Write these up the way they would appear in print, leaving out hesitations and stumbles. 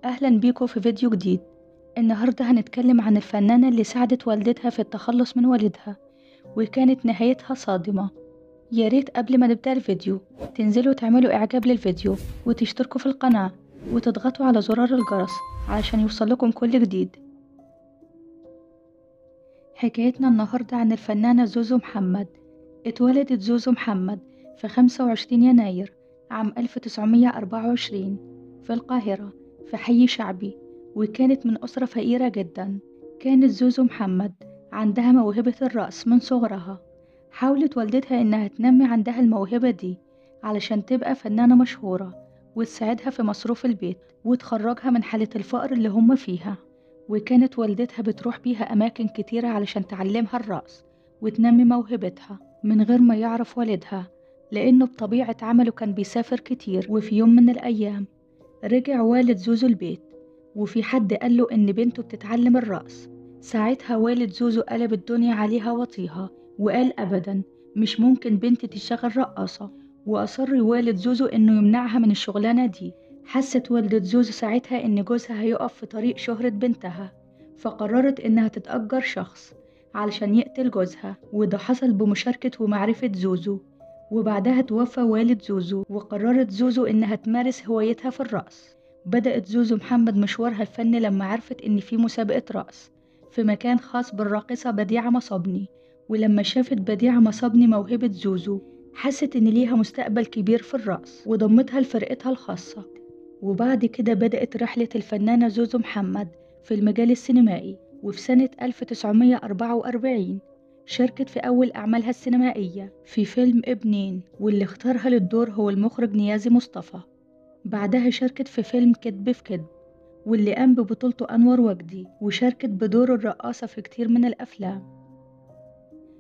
أهلا بيكم في فيديو جديد. النهاردة هنتكلم عن الفنانة اللي ساعدت والدتها في التخلص من والدها وكانت نهايتها صادمة. يا ريت قبل ما نبدأ الفيديو تنزلوا تعملوا إعجاب للفيديو وتشتركوا في القناة وتضغطوا على زرار الجرس علشان يوصلكم كل جديد. حكايتنا النهاردة عن الفنانة زوزو محمد. اتولدت زوزو محمد في 25 يناير عام 1924 في القاهرة في حي شعبي، وكانت من أسرة فقيرة جدا. كانت زوزو محمد عندها موهبة الرقص من صغرها. حاولت والدتها إنها تنمي عندها الموهبة دي علشان تبقى فنانة مشهورة وتساعدها في مصروف البيت وتخرجها من حالة الفقر اللي هم فيها. وكانت والدتها بتروح بيها أماكن كتيرة علشان تعلمها الرقص وتنمي موهبتها من غير ما يعرف والدها، لأنه بطبيعة عمله كان بيسافر كتير. وفي يوم من الأيام رجع والد زوزو البيت وفي حد قاله إن بنته بتتعلم الرقص. ساعتها والد زوزو قلب الدنيا عليها وطيها وقال أبدا مش ممكن بنتي تشتغل رقاصة، وأصر والد زوزو إنه يمنعها من الشغلانة دي. حست والدة زوزو ساعتها إن جوزها هيقف في طريق شهرة بنتها، فقررت إنها تتأجر شخص علشان يقتل جوزها، وده حصل بمشاركة ومعرفة زوزو. وبعدها توفى والد زوزو وقررت زوزو إنها تمارس هوايتها في الرقص. بدأت زوزو محمد مشوارها الفني لما عرفت إن في مسابقة رقص في مكان خاص بالراقصة بديعة مصابني. ولما شافت بديعة مصابني موهبة زوزو حست إن ليها مستقبل كبير في الرقص وضمتها لفرقتها الخاصة. وبعد كده بدأت رحلة الفنانة زوزو محمد في المجال السينمائي، وفي سنة 1944 شاركت في أول أعمالها السينمائية في فيلم ابنين، واللي اختارها للدور هو المخرج نيازي مصطفى. بعدها شاركت في فيلم كدب في كدب واللي قام ببطولته أنور وجدي، وشاركت بدور الرقاصة في كتير من الأفلام.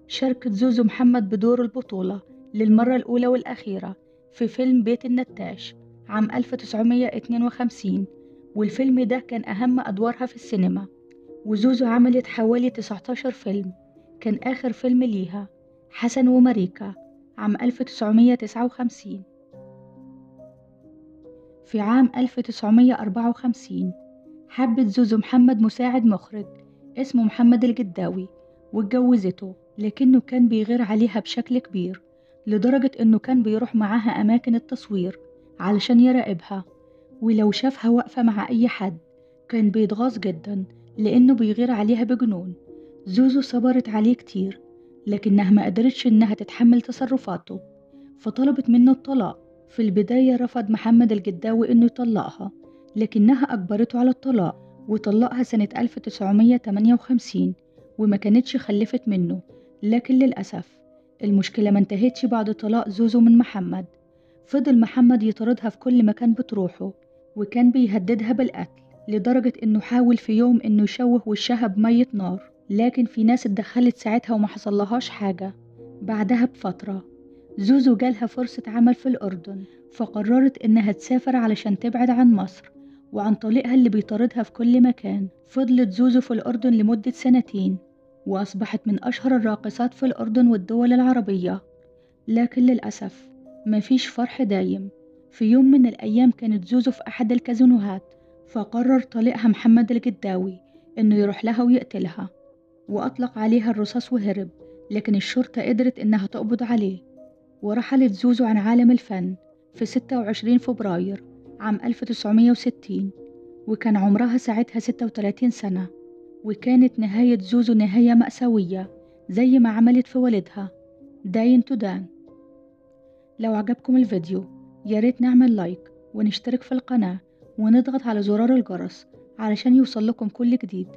شاركت زوزو محمد بدور البطولة للمرة الأولى والأخيرة في فيلم بيت النتاش عام 1952، والفيلم ده كان أهم أدوارها في السينما. وزوزو عملت حوالي 19 فيلم، كان آخر فيلم ليها حسن وماريكا عام 1959. في عام 1954 حبت زوزو محمد مساعد مخرج اسمه محمد الجداوي واتجوزته، لكنه كان بيغير عليها بشكل كبير لدرجة إنه كان بيروح معاها أماكن التصوير علشان يراقبها، ولو شافها واقفة مع أي حد كان بيتغاظ جدا لأنه بيغير عليها بجنون. زوزو صبرت عليه كتير لكنها ما قدرتش إنها تتحمل تصرفاته، فطلبت منه الطلاق. في البداية رفض محمد الجداوي إنه يطلقها، لكنها أجبرته على الطلاق وطلقها سنة 1958 وما كانتش خلفت منه. لكن للأسف المشكلة ما انتهتش بعد طلاق زوزو من محمد. فضل محمد يطاردها في كل مكان بتروحه وكان بيهددها بالقتل، لدرجة إنه حاول في يوم إنه يشوه وشها بمية نار، لكن في ناس اتدخلت ساعتها وما حصلهاش حاجة. بعدها بفترة زوزو جالها فرصة عمل في الأردن، فقررت إنها تسافر علشان تبعد عن مصر وعن طليقها اللي بيطاردها في كل مكان. فضلت زوزو في الأردن لمدة 2 سنين وأصبحت من أشهر الراقصات في الأردن والدول العربية. لكن للأسف مفيش فرح دايم. في يوم من الأيام كانت زوزو في أحد الكازينوهات، فقرر طليقها محمد الجداوي إنه يروح لها ويقتلها، وأطلق عليها الرصاص وهرب. لكن الشرطة قدرت إنها تقبض عليه. ورحلت زوزو عن عالم الفن في 26 فبراير عام 1960 وكان عمرها ساعتها 36 سنة. وكانت نهاية زوزو نهاية مأساوية زي ما عملت في والدها داين تو دان. لو عجبكم الفيديو ياريت نعمل لايك ونشترك في القناة ونضغط على زرار الجرس علشان يوصل لكم كل جديد.